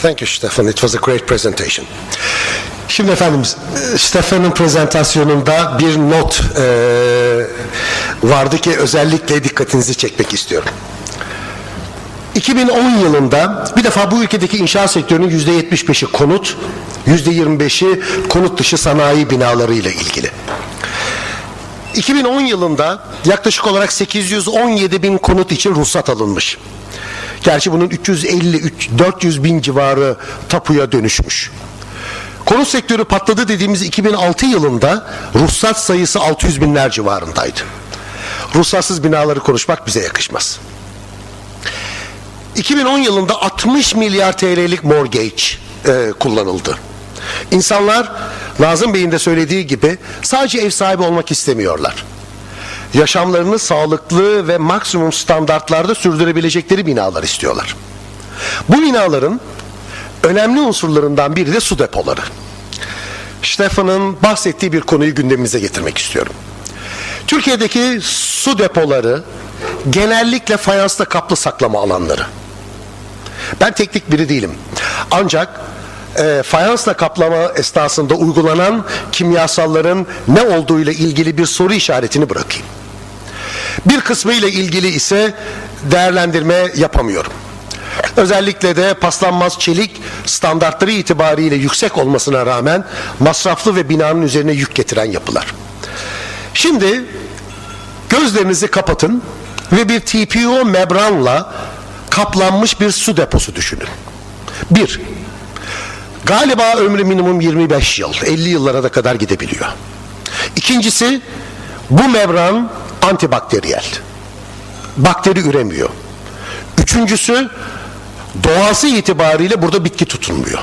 Thank you, Stefan. It was a great presentation. Şimdi efendim, Stefan'ın prezentasyonunda bir not vardı ki özellikle dikkatinizi çekmek istiyorum. 2010 yılında bir defa bu ülkedeki inşaat sektörünün %75'i konut, %25'i konut dışı sanayi binalarıyla ilgili. 2010 yılında yaklaşık olarak 817 bin konut için ruhsat alınmış. Gerçi bunun 350-400 bin civarı tapuya dönüşmüş. Konut sektörü patladı dediğimiz 2006 yılında ruhsat sayısı 600 binler civarındaydı. Ruhsatsız binaları konuşmak bize yakışmaz. 2010 yılında 60 milyar TL'lik mortgage kullanıldı. İnsanlar Nazım Bey'in de söylediği gibi sadece ev sahibi olmak istemiyorlar. Yaşamlarını sağlıklı ve maksimum standartlarda sürdürebilecekleri binalar istiyorlar. Bu binaların önemli unsurlarından biri de su depoları. Stefan'ın bahsettiği bir konuyu gündemimize getirmek istiyorum. Türkiye'deki su depoları genellikle fayansla kaplı saklama alanları. Ben teknik biri değilim. Ancak fayansla kaplama esnasında uygulanan kimyasalların ne olduğuyla ilgili bir soru işaretini bırakayım. Bir kısmı ile ilgili ise değerlendirme yapamıyorum. Özellikle de paslanmaz çelik standartları itibariyle yüksek olmasına rağmen masraflı ve binanın üzerine yük getiren yapılar. Şimdi gözlerinizi kapatın ve bir TPO membranla kaplanmış bir su deposu düşünün. Bir, galiba ömrü minimum 25 yıl, 50 yıllara da kadar gidebiliyor. İkincisi, bu membran antibakteriyel. Bakteri üremiyor. Üçüncüsü, doğası itibariyle burada bitki tutunmuyor.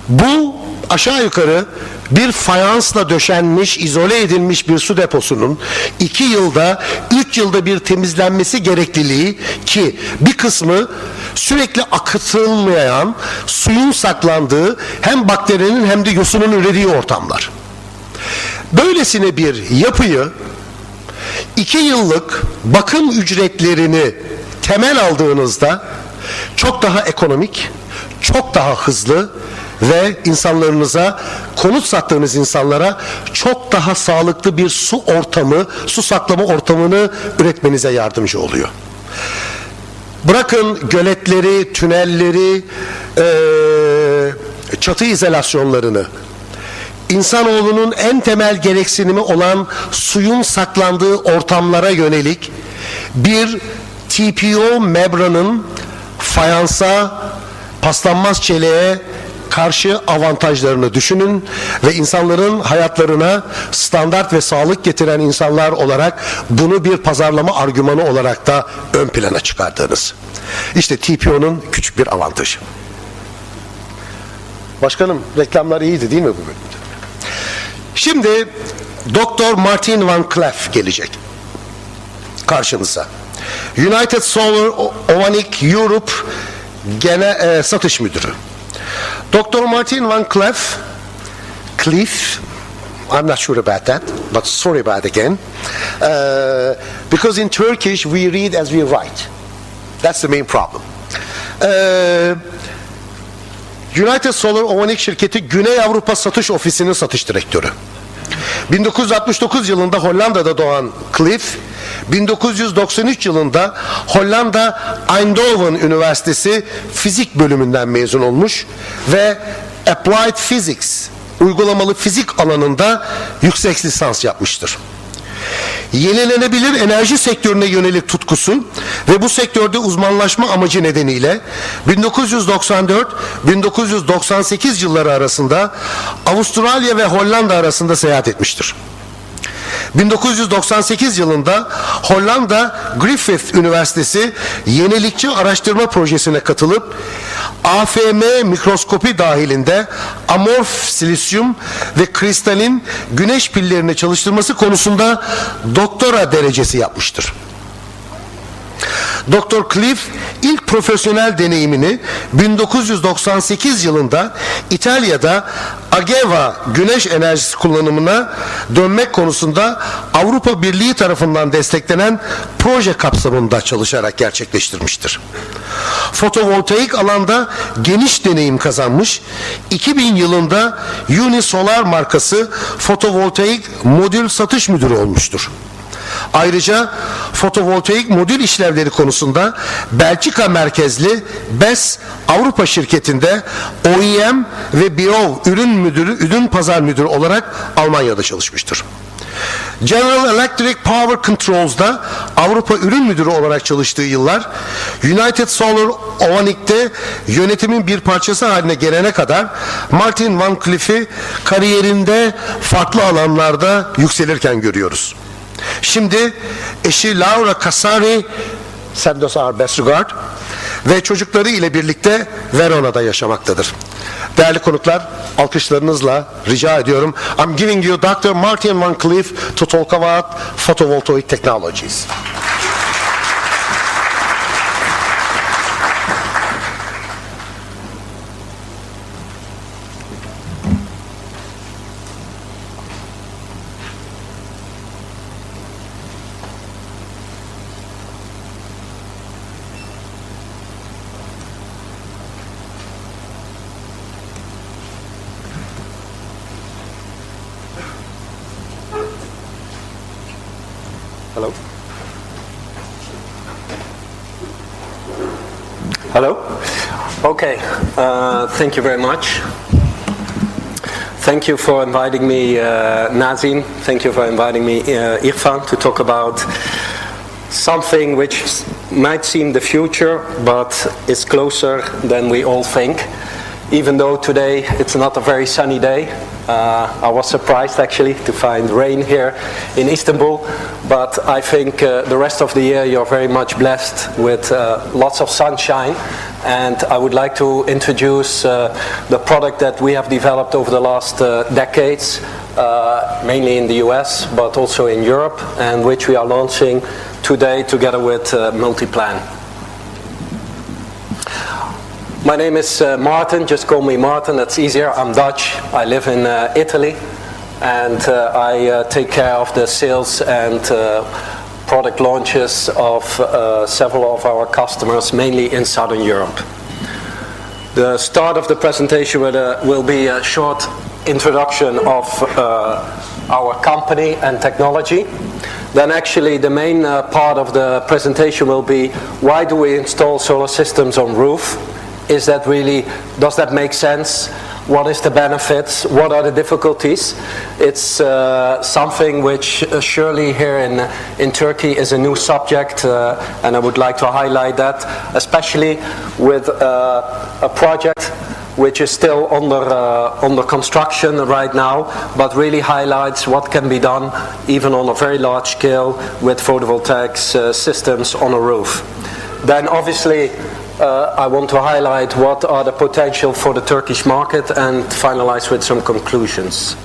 Bu aşağı yukarı bir fayansla döşenmiş, izole edilmiş bir su deposunun 2 yılda, 3 yılda bir temizlenmesi gerekliliği ki bir kısmı sürekli akıtılmayan, suyun saklandığı hem bakterinin hem de yosunun ürediği ortamlar. Böylesine bir yapıyı 2 yıllık bakım ücretlerini temel aldığınızda çok daha ekonomik, çok daha hızlı ve insanlarınıza, konut sattığınız insanlara çok daha sağlıklı bir su ortamı, su saklama ortamını üretmenize yardımcı oluyor. Bırakın göletleri, tünelleri, çatı izolasyonlarını, İnsanoğlunun en temel gereksinimi olan suyun saklandığı ortamlara yönelik bir TPO membranın fayansa, paslanmaz çeliğe karşı avantajlarını düşünün ve insanların hayatlarına standart ve sağlık getiren insanlar olarak bunu bir pazarlama argümanı olarak da ön plana çıkardınız. İşte TPO'nun küçük bir avantajı. Başkanım, reklamlar iyiydi değil mi bu bölümde? Şimdi Dr. Martin Van Cleef gelecek karşınıza. United Solar Ovanik Europe satış müdürü. Dr. Martin Van Cleef, I'm not sure about that, but sorry about it again. Because in Turkish we read as we write. That's the main problem. United Solar Ovanik şirketi Güney Avrupa Satış Ofisi'nin satış direktörü. 1969 yılında Hollanda'da doğan Cleef, 1993 yılında Hollanda Eindhoven Üniversitesi Fizik bölümünden mezun olmuş ve Applied Physics, uygulamalı fizik alanında yüksek lisans yapmıştır. Yenilenebilir enerji sektörüne yönelik tutkusu ve bu sektörde uzmanlaşma amacı nedeniyle 1994-1998 yılları arasında Avustralya ve Hollanda arasında seyahat etmiştir. 1998 yılında Hollanda Griffith Üniversitesi Yenilikçi Araştırma Projesi'ne katılıp AFM mikroskopi dahilinde amorf silisyum ve kristalin güneş pillerini çalıştırması konusunda doktora derecesi yapmıştır. Dr. Cliff ilk profesyonel deneyimini 1998 yılında İtalya'da Ageva güneş enerjisi kullanımına dönmek konusunda Avrupa Birliği tarafından desteklenen proje kapsamında çalışarak gerçekleştirmiştir. Fotovoltaik alanda geniş deneyim kazanmış, 2000 yılında Unisolar markası fotovoltaik modül satış müdürü olmuştur. Ayrıca fotovoltaik modül işlevleri konusunda Belçika merkezli BES Avrupa şirketinde OEM ve BO ürün pazar müdürü olarak Almanya'da çalışmıştır. General Electric Power Controls'da Avrupa ürün müdürü olarak çalıştığı yıllar, United Solar Ovanik'te yönetimin bir parçası haline gelene kadar Martin Van Cliff'i kariyerinde farklı alanlarda yükselirken görüyoruz. Şimdi eşi Laura Casari, send us our best regard, ve çocukları ile birlikte Verona'da yaşamaktadır. Değerli konuklar, alkışlarınızla rica ediyorum. I'm giving you Dr. Martin Van Cliff to talk about photovoltaic technologies. Hello. Hello. Okay. Thank you very much. Thank you for inviting me, Nazim. Thank you for inviting me, Irfan, to talk about something which might seem the future, but is closer than we all think. Even though today it's not a very sunny day. I was surprised actually to find rain here in Istanbul, but I think the rest of the year you're very much blessed with lots of sunshine, and I would like to introduce the product that we have developed over the last decades, mainly in the US but also in Europe, and which we are launching today together with Multiplan. My name is Martin, just call me Martin, that's easier. I'm Dutch, I live in Italy, and I take care of the sales and product launches of several of our customers, mainly in Southern Europe. The start of the presentation will be a short introduction of our company and technology. Then actually the main part of the presentation will be why do we install solar systems on roof? Does that make sense? What is the benefits? What are the difficulties? It's something which surely here in Turkey is a new subject, and I would like to highlight that, especially with a project which is still under construction right now, but really highlights what can be done even on a very large scale with photovoltaic systems on a roof. Then obviously I want to highlight what are the potential for the Turkish market and finalize with some conclusions.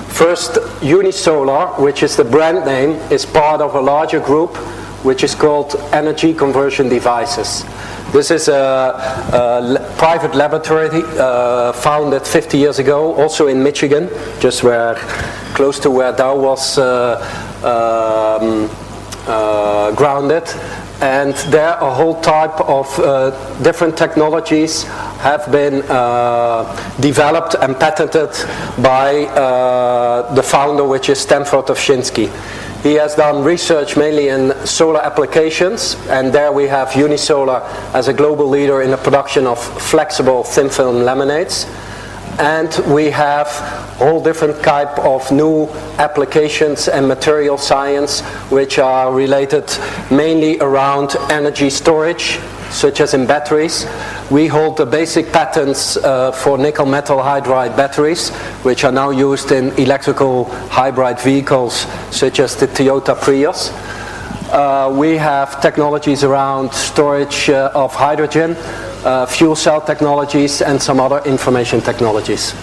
First, Unisolar, which is the brand name, is part of a larger group which is called Energy Conversion Devices. This is a private laboratory founded 50 years ago, also in Michigan, just close to where Dow was grounded. And there a whole type of different technologies have been developed and patented by the founder, which is Stanford Ovchinsky. He has done research mainly in solar applications, and there we have Unisolar as a global leader in the production of flexible thin film laminates. And we have all different type of new applications and material science which are related mainly around energy storage, such as in batteries. We hold the basic patents for nickel metal hydride batteries, which are now used in electrical hybrid vehicles such as the Toyota Prius. We have technologies around storage of hydrogen, fuel cell technologies, and some other information technologies.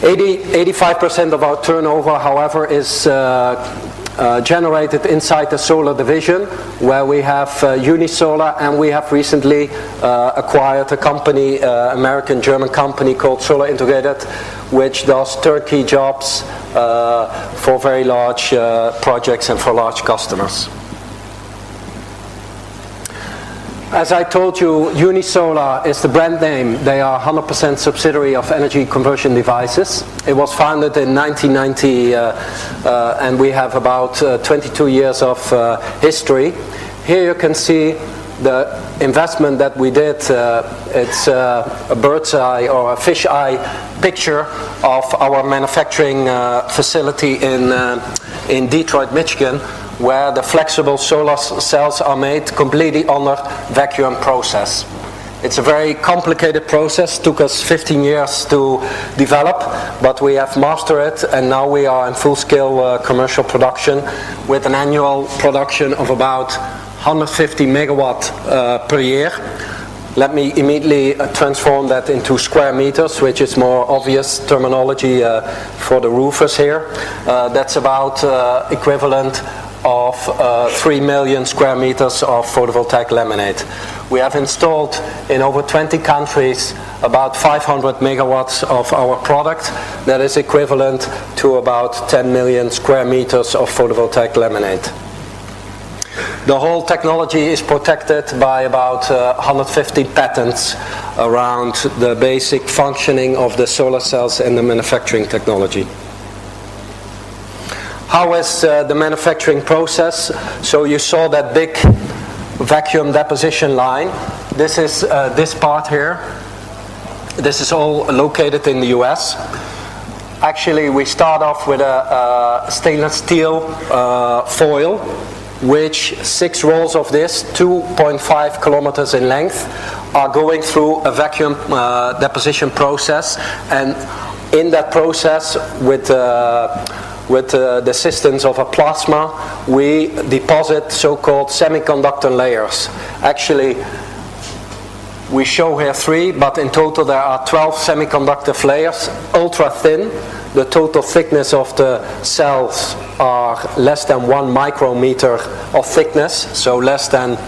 85% of our turnover, however, is generated inside the solar division, where we have Unisolar, and we have recently acquired a company, American-German company called Solar Integrated, which does turnkey jobs for very large projects and for large customers. As I told you, Unisolar is the brand name. They are 100% subsidiary of Energy Conversion Devices. It was founded in 1990 and we have about 22 years of history. Here you can see the investment that we did. It's a bird's eye or a fish eye picture of our manufacturing facility in Detroit, Michigan, where the flexible solar cells are made completely under vacuum process. It's a very complicated process, took us 15 years to develop, but we have mastered it, and now we are in full-scale commercial production with an annual production of about 150 megawatt per year. Let me immediately transform that into square meters, which is more obvious terminology for the roofers here. That's about equivalent of 3 million square meters of photovoltaic laminate. We have installed in over 20 countries about 500 megawatts of our product. That is equivalent to about 10 million square meters of photovoltaic laminate. The whole technology is protected by about 150 patents around the basic functioning of the solar cells and the manufacturing technology. How is the manufacturing process? So you saw that big vacuum deposition line. This is this part here. This is all located in the US. Actually, we start off with a stainless steel foil, which 6 rolls of this, 2.5 kilometers in length, are going through a vacuum deposition process. And in that process, with the assistance of a plasma, we deposit so-called semiconductor layers. Actually, we show here 3, but in total there are 12 semiconductor layers, ultra thin. The total thickness of the cells are less than 1 micrometer of thickness, so less than,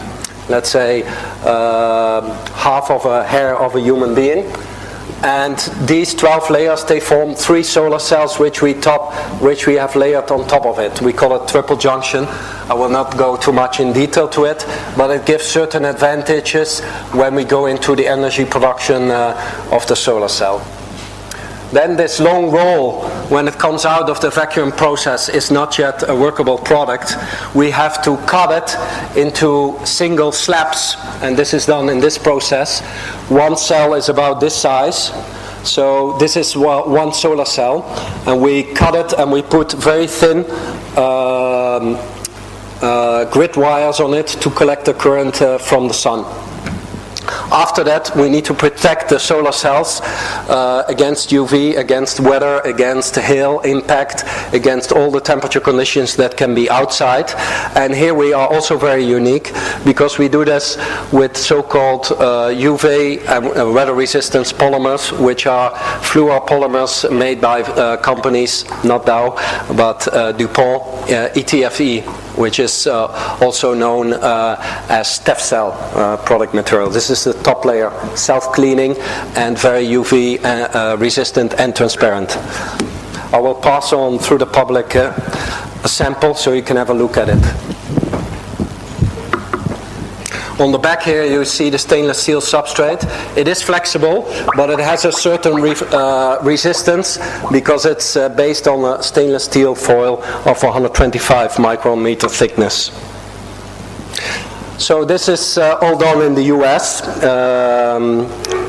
let's say, half of a hair of a human being. And these 12 layers, they form 3 solar cells which we have layered on top of it. We call it triple junction. I will not go too much in detail to it, but it gives certain advantages when we go into the energy production of the solar cell. Then this long roll, when it comes out of the vacuum process, is not yet a workable product. We have to cut it into single slabs, and this is done in this process. One cell is about this size, so this is one solar cell, and we cut it and we put very thin grid wires on it to collect the current from the sun. After that, we need to protect the solar cells against UV, against weather, against hail impact, against all the temperature conditions that can be outside. And here we are also very unique because we do this with so-called UV and weather resistance polymers, which are fluoropolymers made by companies, not Dow, but DuPont, ETFE, which is also known as Tefcel product material. This is the top layer, self-cleaning and very UV resistant and transparent. I will pass on through the public a sample so you can have a look at it. On the back here you see the stainless steel substrate. It is flexible, but it has a certain resistance because it's based on a stainless steel foil of 125 micrometer thickness. So this is all done in the US.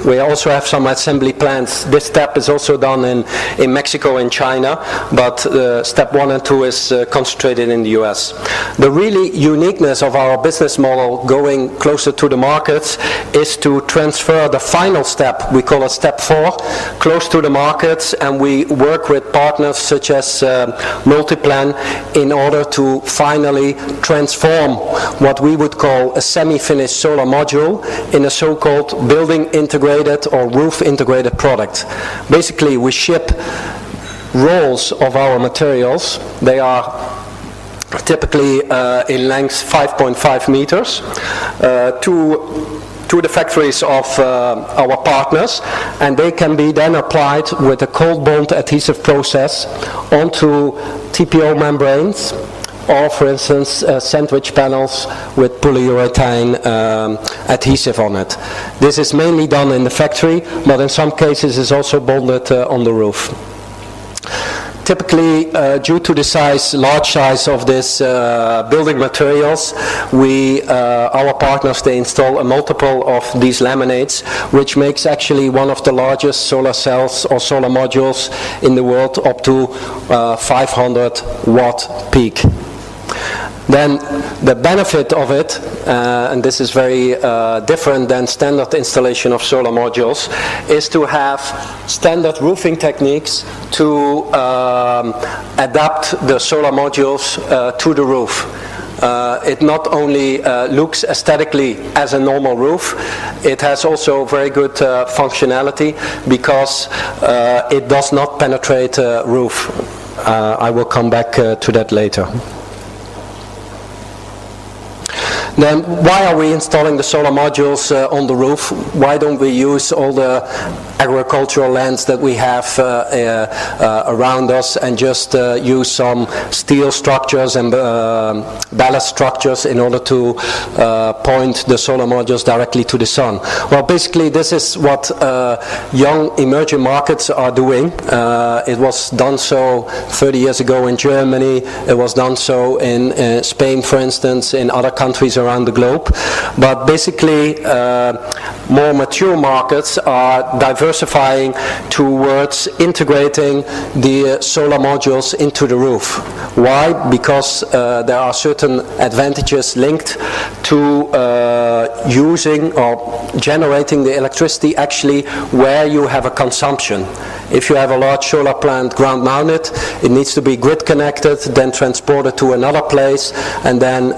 We also have some assembly plants. This step is also done in Mexico and China, but step 1 and 2 is concentrated in the US. The really uniqueness of our business model going closer to the markets is to transfer the final step, we call it step 4, close to the markets, and we work with partners such as Multiplan in order to finally transform what we would call a semi-finished solar module in a so-called building integrated or roof integrated product. Basically, we ship rolls of our materials. They are typically in length 5.5 meters, to the factories of our partners, and they can be then applied with a cold bond adhesive process onto TPO membranes, or for instance sandwich panels with polyurethane adhesive on it. This is mainly done in the factory, but in some cases is also bonded on the roof. Typically, due to the large size of this building materials, our partners, they install a multiple of these laminates, which makes actually one of the largest solar cells or solar modules in the world, up to 500 watt peak. Then the benefit of it, and this is very different than standard installation of solar modules, is to have standard roofing techniques to adapt the solar modules to the roof. It not only looks aesthetically as a normal roof, it has also very good functionality, because it does not penetrate roof. I will come back to that later. Then why are we installing the solar modules on the roof? Why don't we use all the agricultural lands that we have around us and just use some steel structures and ballast structures in order to point the solar modules directly to the sun? Well, basically this is what young emerging markets are doing. It was done so 30 years ago in Germany. It was done so in Spain, for instance, in other countries around the globe. But basically more mature markets are diversifying towards integrating the solar modules into the roof. Why? Because there are certain advantages linked to using or generating the electricity actually where you have a consumption. If you have a large solar plant ground mounted, it needs to be grid connected, then transported to another place, and then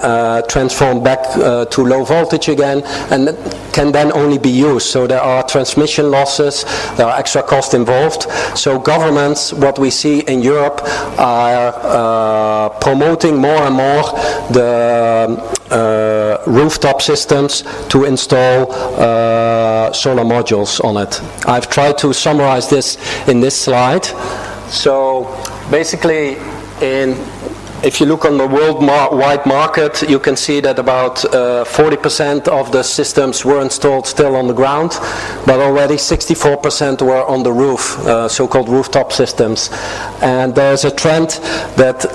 transformed back to low voltage again, and can then only be used. So there are transmission losses, there are extra costs involved. So governments, what we see in Europe, are promoting more and more the rooftop systems to install solar modules on it. I've tried to summarize this in this slide. So basically, if you look on the worldwide market, you can see that about 40% of the systems were installed still on the ground, but already 64% were on the roof, so-called rooftop systems. And there's a trend that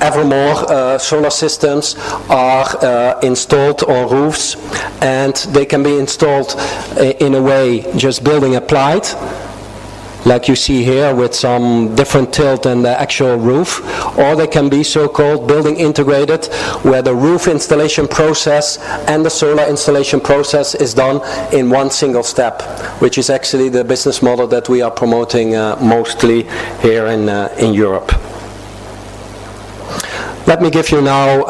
ever more solar systems are installed on roofs, and they can be installed in a way just building applied, like you see here with some different tilt than the actual roof, or they can be so-called building integrated, where the roof installation process and the solar installation process is done in one single step, which is actually the business model that we are promoting mostly here in Europe. Let me give you now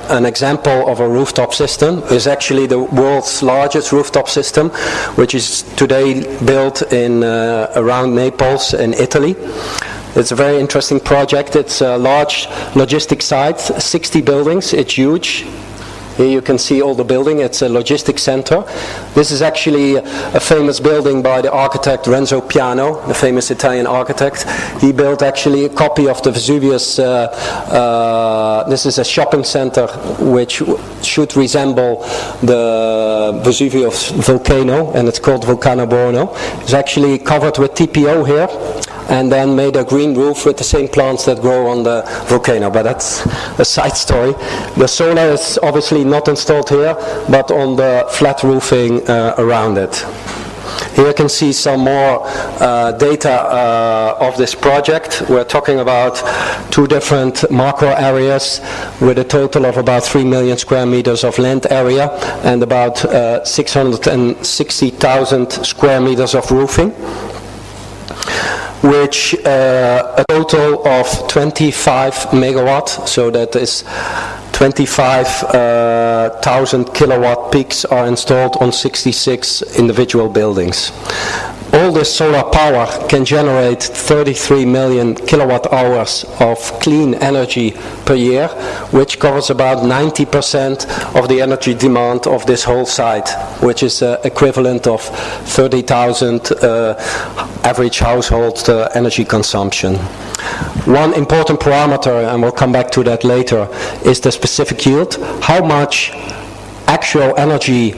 an example of a rooftop system. It's actually the world's largest rooftop system, which is today built in around Naples in Italy. It's a very interesting project. It's a large logistic site, 60 buildings. It's huge. Here you can see all the building. It's a logistic center. This is actually a famous building by the architect Renzo Piano, the famous Italian architect. He built actually a copy of the Vesuvius. This is a shopping center which should resemble the Vesuvius volcano, and it's called Vulcano Buono. It's actually covered with TPO here, and then made a green roof with the same plants that grow on the volcano, but that's a side story. The solar is obviously not installed here, but on the flat roofing around it. Here you can see some more data of this project. We're talking about 2 different macro areas with a total of about 3 million square meters of land area and about 660,000 square meters of roofing, which a total of 25 megawatt, so that is 25,000 kilowatt peaks are installed on 66 individual buildings. all this solar power can generate 33 million kilowatt hours of clean energy per year, which covers about 90% of the energy demand of this whole site, which is equivalent of 30,000 average household energy consumption. One important parameter, and we'll come back to that later, is the specific yield. How much actual energy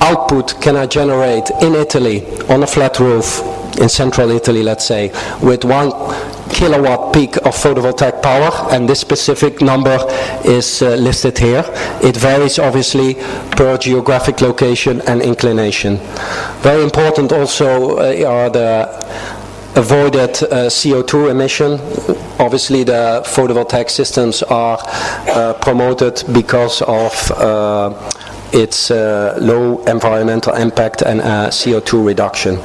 output can I generate in Italy on a flat roof in central Italy, let's say, with 1 kilowatt peak of photovoltaic power, and this specific number is listed here. It varies obviously per geographic location and inclination. Very important also are the avoided CO2 emission. Obviously the photovoltaic systems are promoted because of its low environmental impact and CO2 reduction.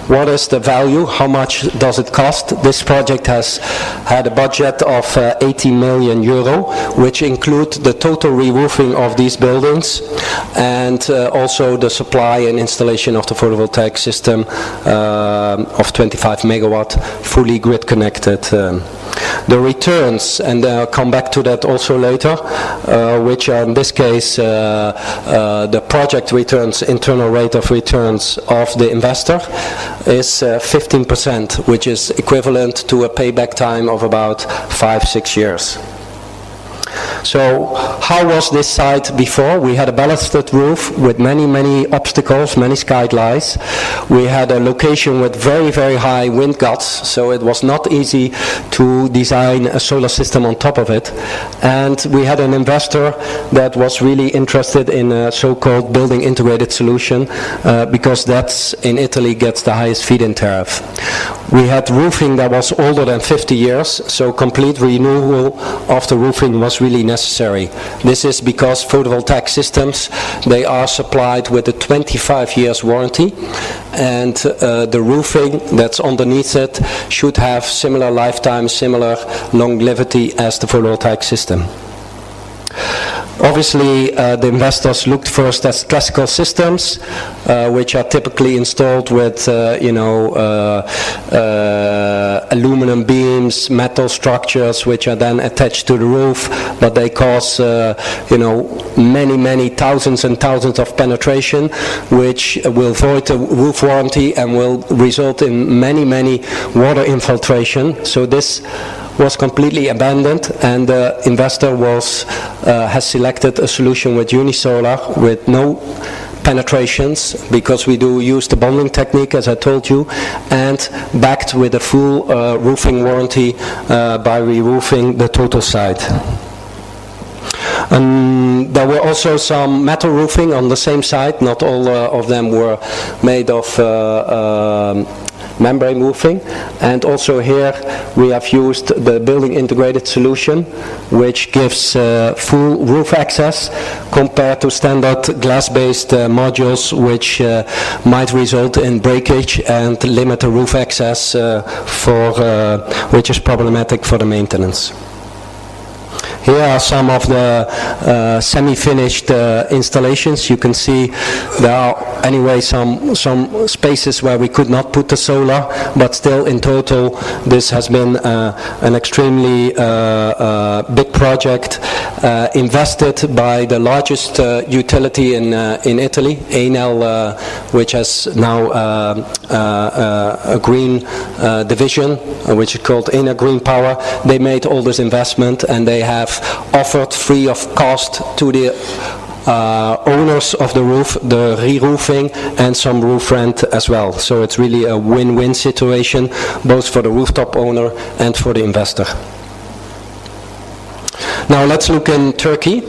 What is the value? How much does it cost? This project has had a budget of 80 million euro, which include the total re-roofing of these buildings and also the supply and installation of the photovoltaic system of 25 megawatt, fully grid connected. The returns, and I'll come back to that also later, which are in this case the project returns, internal rate of returns of the investor, is 15%, which is equivalent to a payback time of about 5-6 years. So how was this site before? We had a ballasted roof with many obstacles, many skylights. We had a location with very high wind gusts, so it was not easy to design a solar system on top of it. And we had an investor that was really interested in a so-called building integrated solution because that's in Italy gets the highest feed-in tariff. We had roofing that was older than 50 years, so complete renewal of the roofing was really necessary. This is because photovoltaic systems, they are supplied with a 25 years warranty, and the roofing that's underneath it should have similar lifetime, similar longevity as the photovoltaic system. Obviously, the investors looked first at classical systems, which are typically installed with, aluminum beams, metal structures, which are then attached to the roof, but they cause, many thousands and thousands of penetration, which will void the roof warranty and will result in many water infiltration. So this was completely abandoned, and the investor has selected a solution with Unisolar with no penetrations, because we do use the bonding technique, as I told you, and backed with a full roofing warranty by re-roofing the total site. And there were also some metal roofing on the same site. Not all of them were made of membrane roofing, and also here we have used the building integrated solution, which gives full roof access compared to standard glass-based modules, which might result in breakage and limit the roof access which is problematic for the maintenance. Here are some of the semi-finished installations. You can see there are anyway some spaces where we could not put the solar, but still in total this has been an extremely big project invested by the largest utility in Italy, Enel, which has now a green division, which is called Enel Green Power. They made all this investment, and they have offered free of cost to the owners of the roof the re-roofing and some roof rent as well. So it's really a win-win situation, both for the rooftop owner and for the investor. Now let's look in Turkey.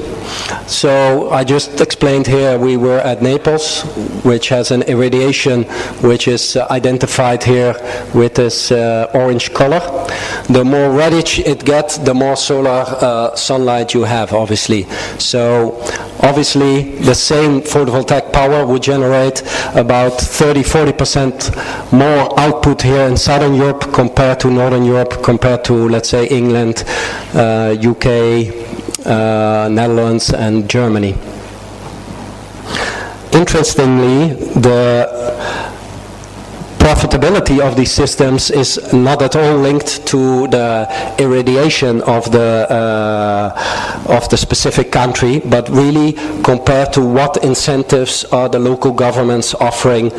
So I just explained here we were at Naples, which has an irradiation which is identified here with this orange color. The more reddish it gets, the more solar sunlight you have, obviously. So obviously the same photovoltaic power would generate about 30-40% more output here in Southern Europe compared to Northern Europe, compared to, let's say, England, UK, Netherlands and Germany. Interestingly, the profitability of these systems is not at all linked to the irradiation of the specific country, but really compared to what incentives are the local governments offering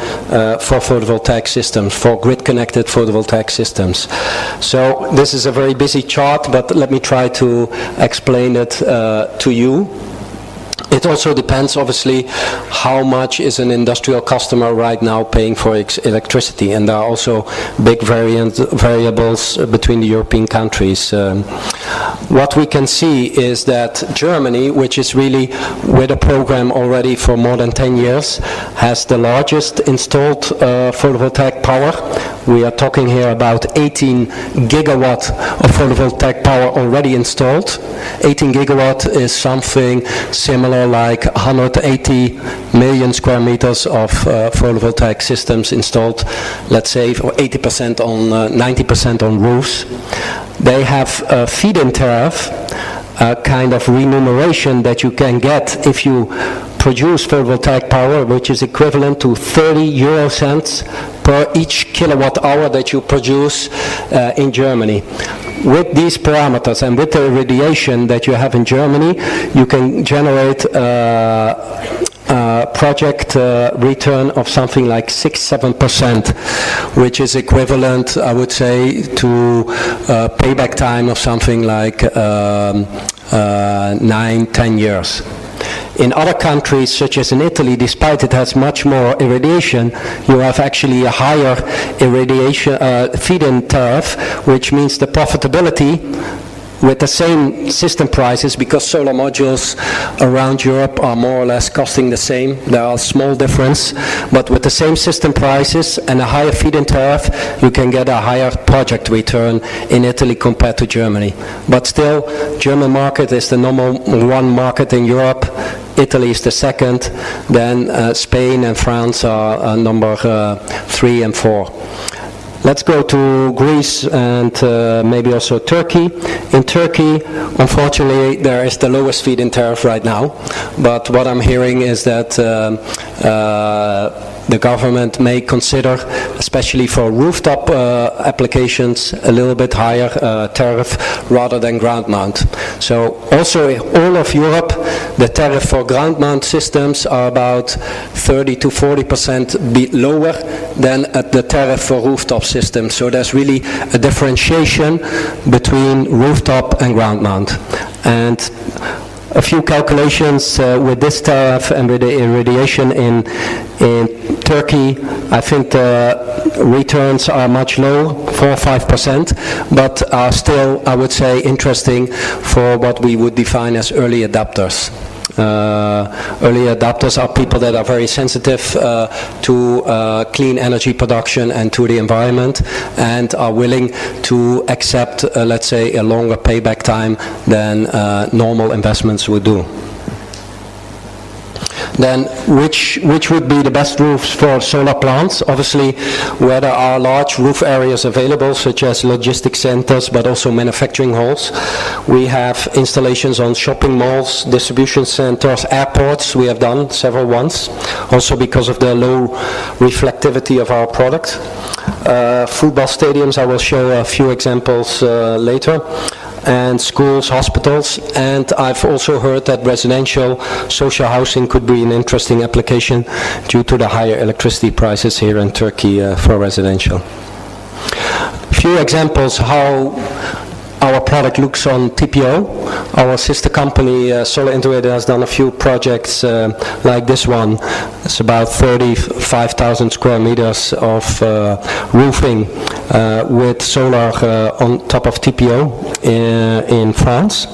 for photovoltaic systems, for grid-connected photovoltaic systems. So this is a very busy chart, but let me try to explain it to you. It also depends, obviously, how much is an industrial customer right now paying for electricity, and there are also big variables between the European countries. What we can see is that Germany, which is really with a program already for more than 10 years, has the largest installed photovoltaic power. We are talking here about 18 gigawatt of photovoltaic power already installed. 18 gigawatt is something similar like 180 million square meters of photovoltaic systems installed, let's say for 80% on 90% on roofs. They have a feed-in tariff, a kind of remuneration that you can get if you produce photovoltaic power, which is equivalent to 30 euro cents per each kilowatt hour that you produce in Germany. With these parameters and with the irradiation that you have in Germany, you can generate project return of something like 6-7%, which is equivalent, I would say, to payback time of something like 9-10 years. In other countries, such as in Italy, despite it has much more irradiation, you have actually a higher irradiation feed-in tariff, which means the profitability with the same system prices, because solar modules around Europe are more or less costing the same. There are small difference, but with the same system prices and a higher feed-in tariff, you can get a higher project return in Italy compared to Germany. But still, German market is the number one market in Europe. Italy is the second. Then Spain and France are number 3 and 4. Let's go to Greece and maybe also Turkey. In Turkey, unfortunately, there is the lowest feed-in tariff right now. But what I'm hearing is that the government may consider, especially for rooftop applications, a little bit higher tariff rather than ground mount. So also in all of Europe, the tariff for ground mount systems are about 30 to 40% lower than at the tariff for rooftop systems. So there's really a differentiation between rooftop and ground mount. And a few calculations with this tariff and with the irradiation in Turkey, I think the returns are much low, 4 or 5%, but are still, I would say, interesting for what we would define as early adopters. Early adopters are people that are very sensitive to clean energy production and to the environment, and are willing to accept, let's say, a longer payback time than normal investments would do. Then which would be the best roofs for solar plants? Obviously, where there are large roof areas available, such as logistics centers, but also manufacturing halls. We have installations on shopping malls, distribution centers, airports. We have done several ones, also because of the low reflectivity of our product. Football stadiums, I will show a few examples later. And schools, hospitals, and I've also heard that residential social housing could be an interesting application due to the higher electricity prices here in Turkey for residential. A few examples how our product looks on TPO. Our sister company, Solar Integrated, has done a few projects like this one. It's about 35,000 square meters of roofing with solar on top of TPO in France.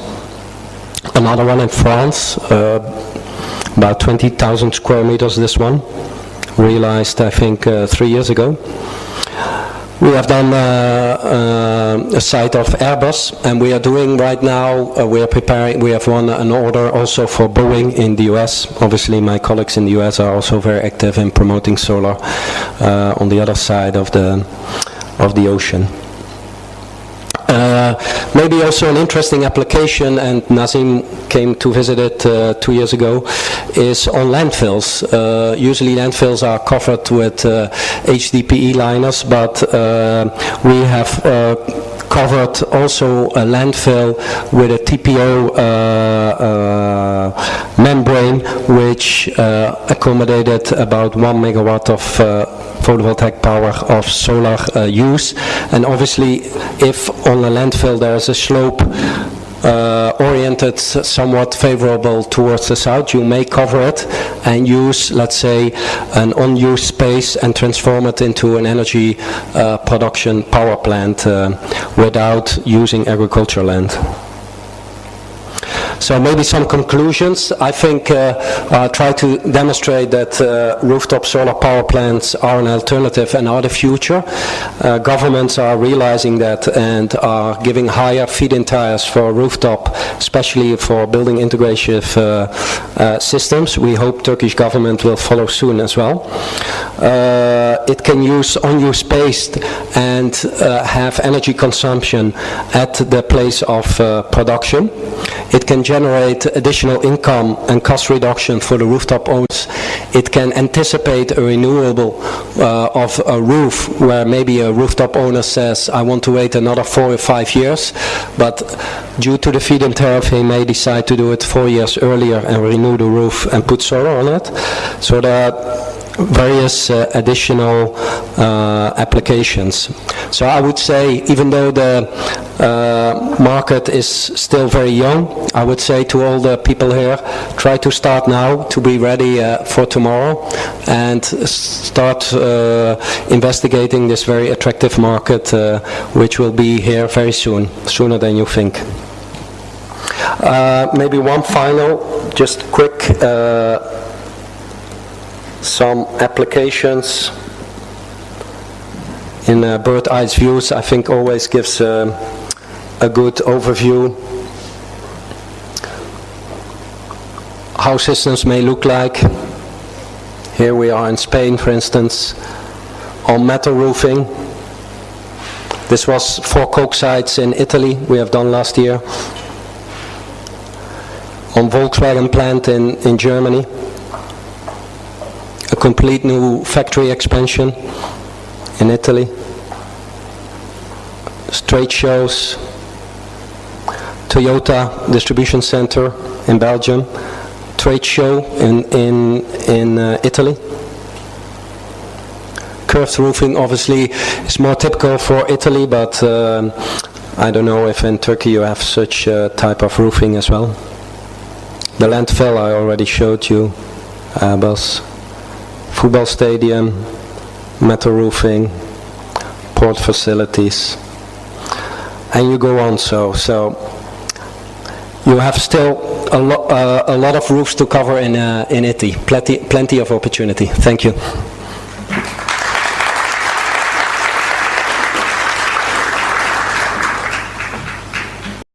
Another one in France, about 20,000 square meters, this one. Realized, I think, 3 years ago. We have done a site of Airbus, and we are doing right now, we are preparing, we have won an order also for Boeing in the US. Obviously my colleagues in the US are also very active in promoting solar on the other side of the ocean. maybe also an interesting application, and Nazim came to visit it 2 years ago, is on landfills. Usually landfills are covered with HDPE liners, but we have covered also a landfill with a TPO membrane, which accommodated about 1 megawatt of photovoltaic power of solar use. And obviously, if on a landfill there is a slope oriented somewhat favorable towards the south, you may cover it and use, let's say, an unused space and transform it into an energy production power plant without using agricultural land. So maybe some conclusions. I think I'll try to demonstrate that rooftop solar power plants are an alternative and are the future. Governments are realizing that and are giving higher feed-in tariffs for rooftop, especially for building integrative systems. We hope Turkish government will follow soon as well. It can use unused space and have energy consumption at the place of production. It can generate additional income and cost reduction for the rooftop owners. It can anticipate a renewable of a roof, where maybe a rooftop owner says, I want to wait another 4 or 5 years, but due to the feed-in tariff, he may decide to do it 4 years earlier and renew the roof and put solar on it. So there are various additional applications. So I would say, even though the market is still very young, I would say to all the people here, try to start now to be ready for tomorrow, and start investigating this very attractive market, which will be here very soon, sooner than you think. Maybe one final, just quick, some applications in bird eye views. I think always gives a good overview how systems may look like. Here we are in Spain, for instance, on metal roofing. This was 4 coke sites in Italy we have done last year. On Volkswagen plant in Germany. A complete new factory expansion in Italy. Trade shows. Toyota distribution center in Belgium. Trade show in Italy. Curved roofing obviously is more typical for Italy, but I don't know if in Turkey you have such type of roofing as well. The landfill I already showed you. Bus. Football stadium, metal roofing, port facilities, and you go on. So you have still a lot of roofs to cover in Italy. Plenty of opportunity. Thank you.